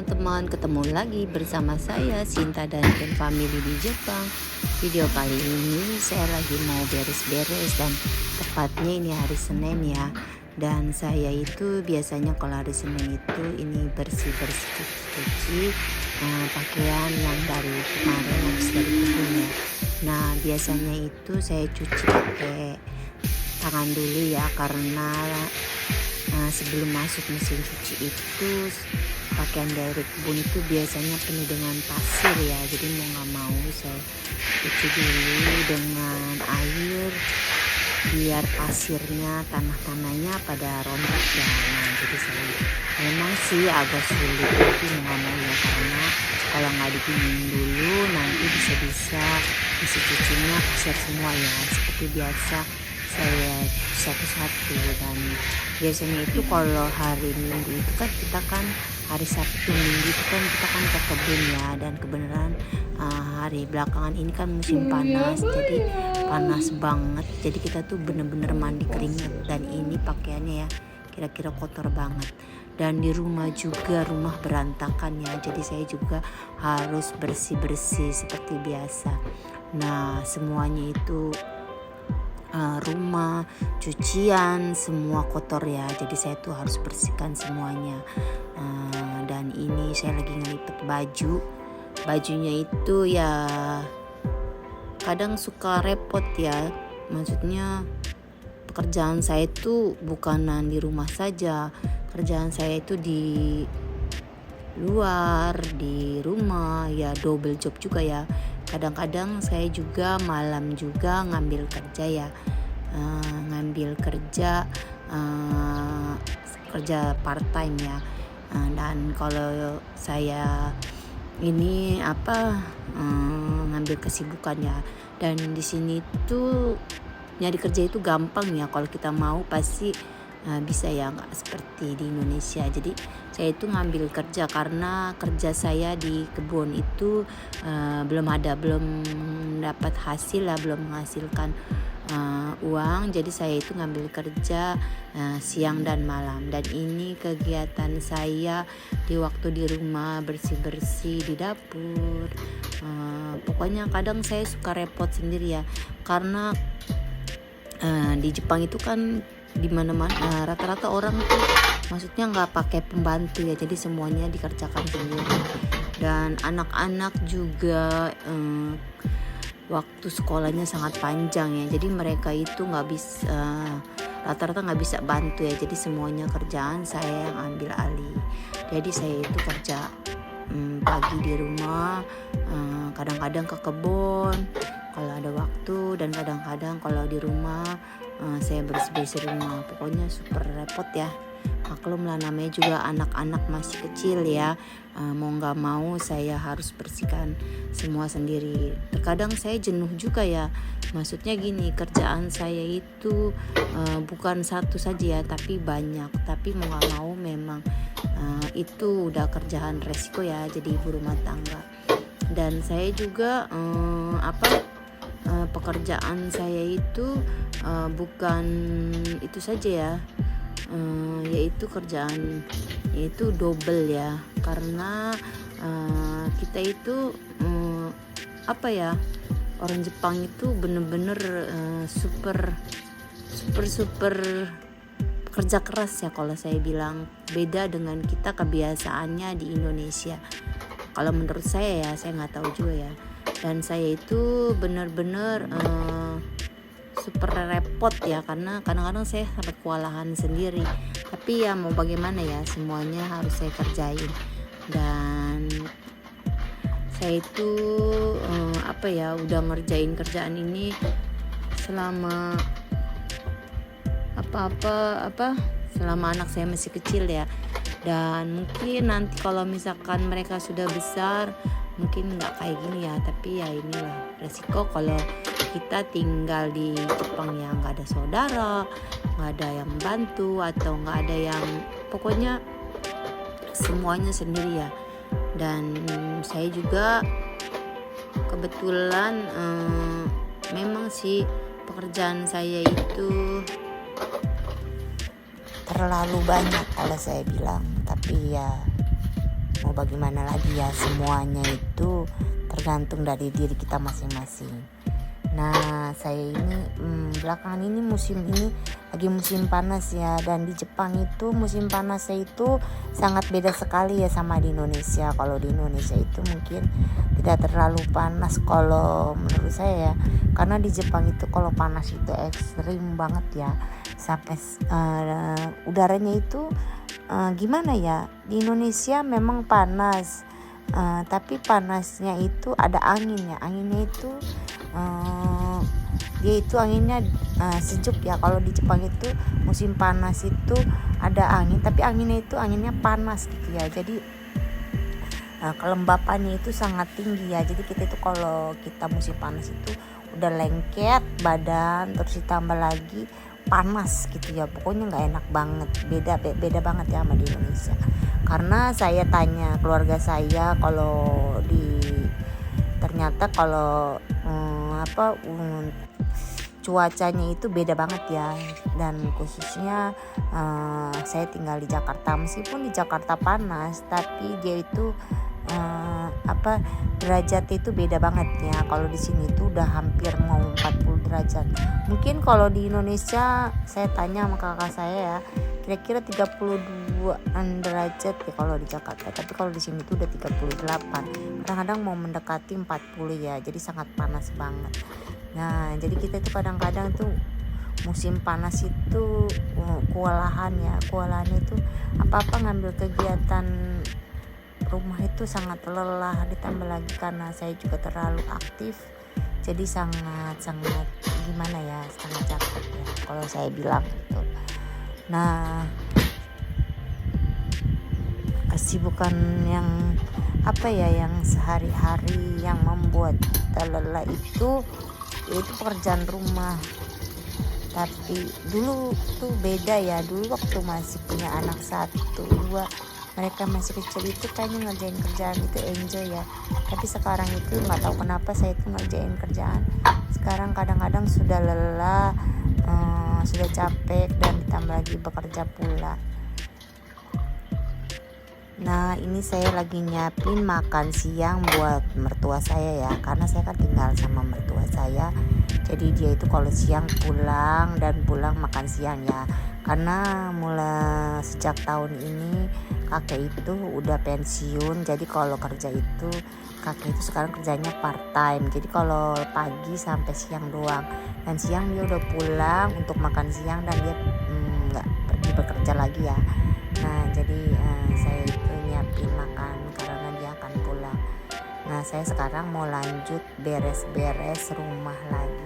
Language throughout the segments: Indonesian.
teman-teman, ketemu lagi bersama saya Sinta dan tim family di Jepang. Video kali ini saya lagi mau beres-beres dan tepatnya ini hari Senin ya. Dan saya itu biasanya kalau hari Senin itu ini bersih-bersih cuci pakaian yang dari kemarin habis dari kebun ya. Nah biasanya itu saya cuci pakai tangan dulu ya, karena sebelum masuk mesin cuci itu pakaian dari kebun itu biasanya penuh dengan pasir ya, jadi mau nggak mau saya cuci dulu dengan air biar pasirnya, tanahnya pada rontok ya. Nah jadi saya memang sih agak sulit tapi mau nggak mau ya, karena kalau nggak diginiin dulu nanti bisa mesin cucinya pasir semua ya. Seperti biasa saya satu-satu, dan biasanya itu kalau hari Minggu itu kan kita kan hari Sabtu Minggu itu kan kita kan ke kebun ya, dan kebenaran hari belakangan ini kan musim panas, jadi panas banget, jadi kita tuh bener-bener mandi keringat, dan ini pakaiannya ya kira-kira kotor banget. Dan di rumah juga, rumah berantakan ya, jadi saya juga harus bersih-bersih seperti biasa. Nah semuanya itu rumah, cucian, semua kotor ya, jadi saya tuh harus bersihkan semuanya. Dan ini saya lagi ngelipet bajunya itu ya kadang suka repot ya, maksudnya pekerjaan saya itu bukanan di rumah saja, kerjaan saya itu di luar, di rumah ya, double job juga ya. Kadang-kadang saya juga malam juga ngambil kerja ya, kerja part time ya. Dan kalau saya ini ngambil kesibukan ya, dan di sini tuh nyari kerja itu gampang ya, kalau kita mau pasti bisa ya, nggak seperti di Indonesia. Jadi saya itu ngambil kerja karena kerja saya di kebun itu belum dapat hasil lah, belum menghasilkan uang, jadi saya itu ngambil kerja siang dan malam. Dan ini kegiatan saya di waktu di rumah, bersih-bersih di dapur. Pokoknya kadang saya suka repot sendiri ya, karena di Jepang itu kan di mana-mana rata-rata orang tuh maksudnya nggak pakai pembantu ya, jadi semuanya dikerjakan sendiri. Dan anak-anak juga waktu sekolahnya sangat panjang ya, jadi mereka itu nggak bisa rata-rata nggak bisa bantu ya, jadi semuanya kerjaan saya yang ambil alih. Jadi saya itu kerja pagi di rumah, kadang-kadang ke kebun kalau ada waktu, dan kadang-kadang kalau di rumah saya bersih-bersih rumah. Pokoknya super repot ya, maklum lah, namanya juga anak-anak masih kecil ya, mau nggak mau saya harus bersihkan semua sendiri. Terkadang saya jenuh juga ya, maksudnya gini, kerjaan saya itu bukan satu saja ya, tapi banyak, tapi mau nggak mau memang itu udah kerjaan resiko ya, jadi ibu rumah tangga. Dan saya juga pekerjaan saya itu bukan itu saja ya, yaitu kerjaan yaitu double ya, karena kita itu orang Jepang itu bener-bener super kerja keras ya, kalau saya bilang beda dengan kita kebiasaannya di Indonesia. Kalau menurut saya ya, saya nggak tahu juga ya. Dan saya itu benar-benar super repot ya, karena kadang-kadang saya sampai kewalahan sendiri. Tapi ya mau bagaimana ya, semuanya harus saya kerjain. Dan saya itu udah ngerjain kerjaan ini selama selama anak saya masih kecil ya. Dan mungkin nanti kalau misalkan mereka sudah besar mungkin nggak kayak gini ya, tapi ya inilah resiko kalau kita tinggal di Jepang ya, nggak ada saudara, nggak ada yang bantu, atau nggak ada yang, pokoknya semuanya sendiri ya. Dan saya juga kebetulan memang sih pekerjaan saya itu terlalu banyak kalau saya bilang, tapi ya mau bagaimana lagi ya, semuanya itu tergantung dari diri kita masing-masing. Nah saya ini belakangan ini musim ini lagi musim panas ya, dan di Jepang itu musim panasnya itu sangat beda sekali ya sama di Indonesia. Kalau di Indonesia itu mungkin tidak terlalu panas kalau menurut saya ya, karena di Jepang itu kalau panas itu ekstrim banget ya, sampai udaranya itu gimana ya, di Indonesia memang panas, tapi panasnya itu ada anginnya itu dia itu anginnya sejuk ya. Kalau di Jepang itu musim panas itu ada angin, tapi anginnya panas gitu ya. Jadi kelembapannya itu sangat tinggi ya. Jadi kita itu kalau kita musim panas itu udah lengket badan, terus ditambah lagi panas gitu ya. Pokoknya nggak enak banget, beda banget ya sama di Indonesia. Karena saya tanya keluarga saya, ternyata kalau cuacanya itu beda banget ya. Dan khususnya saya tinggal di Jakarta, meskipun di Jakarta panas, tapi dia itu derajat itu beda banget ya. Kalau di sini itu udah hampir mau 40 derajat. Mungkin kalau di Indonesia, saya tanya sama kakak saya ya, kira-kira 32 derajat ya kalau di Jakarta, tapi kalau di sini tuh udah 38, kadang-kadang mau mendekati 40 ya. Jadi sangat panas banget. Nah jadi kita itu kadang-kadang tuh musim panas itu kewalahannya itu apa-apa ngambil kegiatan rumah itu sangat lelah. Ditambah lagi karena saya juga terlalu aktif, jadi sangat gimana ya, sangat capek ya kalau saya bilang gitu. Nah kesibukan yang yang sehari-hari yang membuat kita lelah itu yaitu pekerjaan rumah. Tapi dulu tuh beda ya, dulu waktu masih punya anak 1, 2, mereka masih kecil itu kayaknya ngerjain kerjaan itu enjoy ya. Tapi sekarang itu nggak tahu kenapa saya itu ngerjain kerjaan sekarang kadang-kadang sudah lelah, sudah capek, dan ditambah lagi bekerja pula. Nah ini saya lagi nyiapin makan siang buat mertua saya ya, karena saya kan tinggal sama mertua saya. Jadi dia itu kalau siang pulang makan siang ya. Karena mulai sejak tahun ini kakek itu udah pensiun, jadi kalau kerja itu kakek itu sekarang kerjanya part time. Jadi kalau pagi sampai siang doang, dan siang dia udah pulang untuk makan siang dan dia nggak pergi bekerja lagi ya. Nah jadi saya itu nyiapin makan karena dia akan pulang. Nah saya sekarang mau lanjut beres-beres rumah lagi.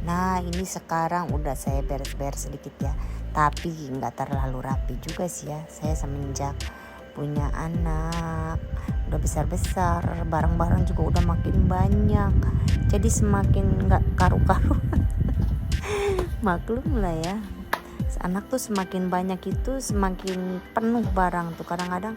Nah ini sekarang udah saya beres-beres sedikit ya, tapi nggak terlalu rapi juga sih ya. Saya semenjak punya anak udah besar-besar, barang-barang juga udah makin banyak, jadi semakin nggak karu-karuan. Maklum lah ya, anak tuh semakin banyak itu semakin penuh barang tuh. Kadang-kadang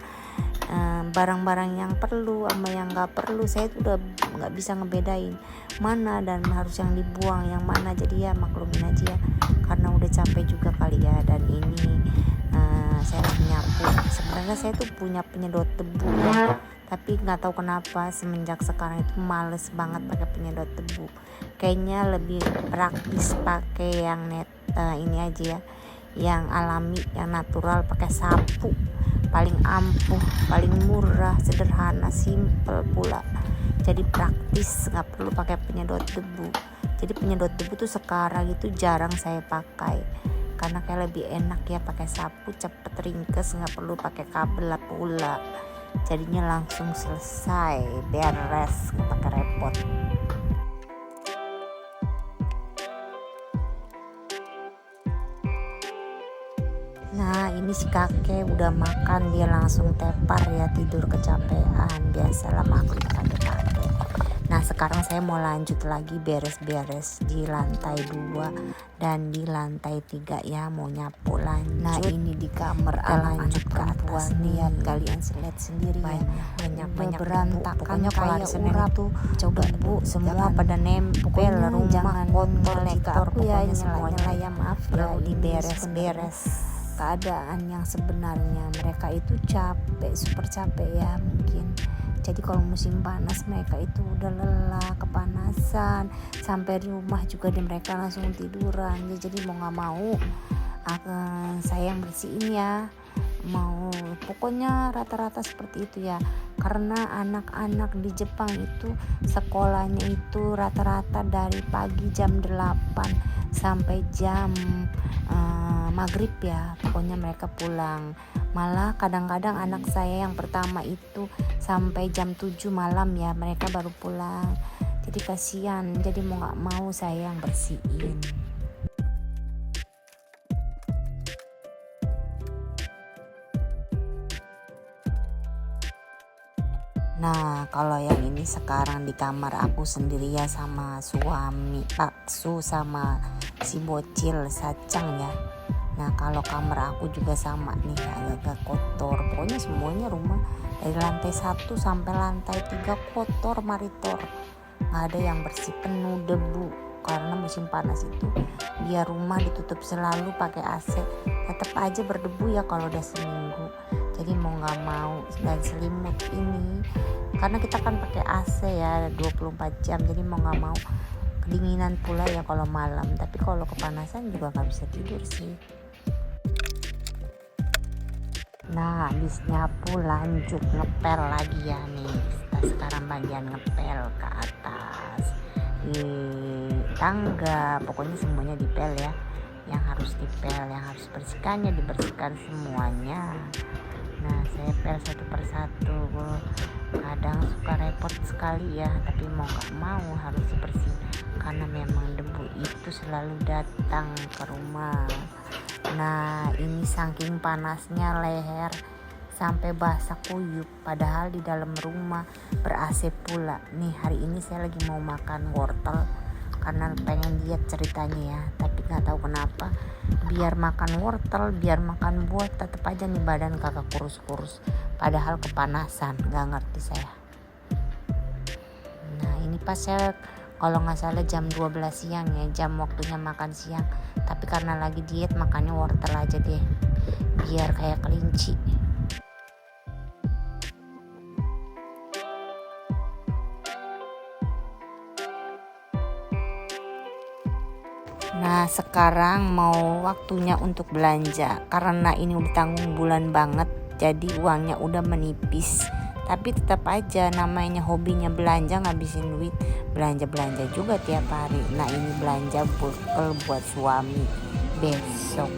barang-barang yang perlu sama yang nggak perlu saya tuh udah nggak bisa ngebedain mana dan harus yang dibuang yang mana. Jadi ya maklumin aja ya, karena udah capek juga kali ya. Dan ini saya lagi nyapu. Sebenarnya saya tuh punya penyedot debu ya, tapi nggak tahu kenapa semenjak sekarang itu males banget pakai penyedot debu. Kayaknya lebih praktis pakai yang ini aja ya, yang alami, yang natural, pakai sapu. Paling ampuh, paling murah, sederhana, simple pula. Jadi praktis, nggak perlu pakai penyedot debu. Jadi penyedot debu tuh sekarang itu jarang saya pakai, karena kayak lebih enak ya pakai sapu, cepet ringkes, nggak perlu pakai kabel pula. Jadinya langsung selesai, beres, nggak pakai repot. Nah ini si kakek udah makan, dia langsung tepar ya, tidur kecapean. Biasalah makhluk kakek. Nah sekarang saya mau lanjut lagi beres-beres di lantai 2 dan di lantai 3 ya, mau nyapu lanjut. Nah ini di kamar lanjut ke atas, lihat kalian lihat sendiri banyak berantakan. Pokoknya kalau hari Senin itu coba bu semua pada nempel rumah kotor jika aku ya nyela ya, maaf ya, diberes-beres. Keadaan yang sebenarnya mereka itu capek, super capek ya mungkin. Jadi kalau musim panas mereka itu udah lelah, kepanasan, sampai di rumah juga mereka langsung tiduran. Jadi mau nggak mau saya yang bersihin ya. Mau pokoknya rata-rata seperti itu ya. Karena anak-anak di Jepang itu sekolahnya itu rata-rata dari pagi jam 8 sampai jam maghrib ya. Pokoknya mereka pulang. Malah kadang-kadang anak saya yang pertama itu sampai jam 7 malam ya mereka baru pulang. Jadi kasihan. Jadi mau gak mau saya yang bersihin. Nah kalau yang ini sekarang di kamar aku sendiri ya, sama suami Paksu sama si bocil Sacang ya. Nah kalau kamar aku juga sama nih, agak-agak kotor. Pokoknya semuanya rumah dari lantai 1 sampai lantai 3 kotor maritor. Gak ada yang bersih, penuh debu. Karena musim panas itu biar rumah ditutup selalu pakai AC, tetap aja berdebu ya kalau udah seminggu. Jadi mau gak mau, dan selimut ini karena kita kan pakai AC ya 24 jam, jadi mau gak mau kedinginan pula ya kalau malam. Tapi kalau kepanasan juga gak bisa tidur sih. Nah habis nyapu lanjut ngepel lagi ya nih. Kita sekarang bagian ngepel ke atas di tangga, pokoknya semuanya dipel ya. Yang harus dipel, yang harus bersihkannya dibersihkan semuanya. Nah saya pel satu persatu, kadang suka repot sekali ya, tapi mau gak mau harus bersih karena memang debu itu selalu datang ke rumah. Nah ini saking panasnya leher sampai basah kuyup, padahal di dalam rumah ber-AC pula. Nih hari ini saya lagi mau makan wortel karena pengen diet ceritanya ya, tapi nggak tahu kenapa biar makan wortel, biar makan buah, tetap aja nih badan kagak kurus-kurus, padahal kepanasan, nggak ngerti saya. Nah ini pas saya kalau nggak salah jam 12 siang ya, jam waktunya makan siang, tapi karena lagi diet makannya wortel aja deh biar kayak kelinci. Nah sekarang mau waktunya untuk belanja, karena ini udah tanggung bulan banget, jadi uangnya udah menipis. Tapi tetap aja namanya hobinya belanja, ngabisin duit, belanja juga tiap hari. Nah ini belanja bekal buat suami besok.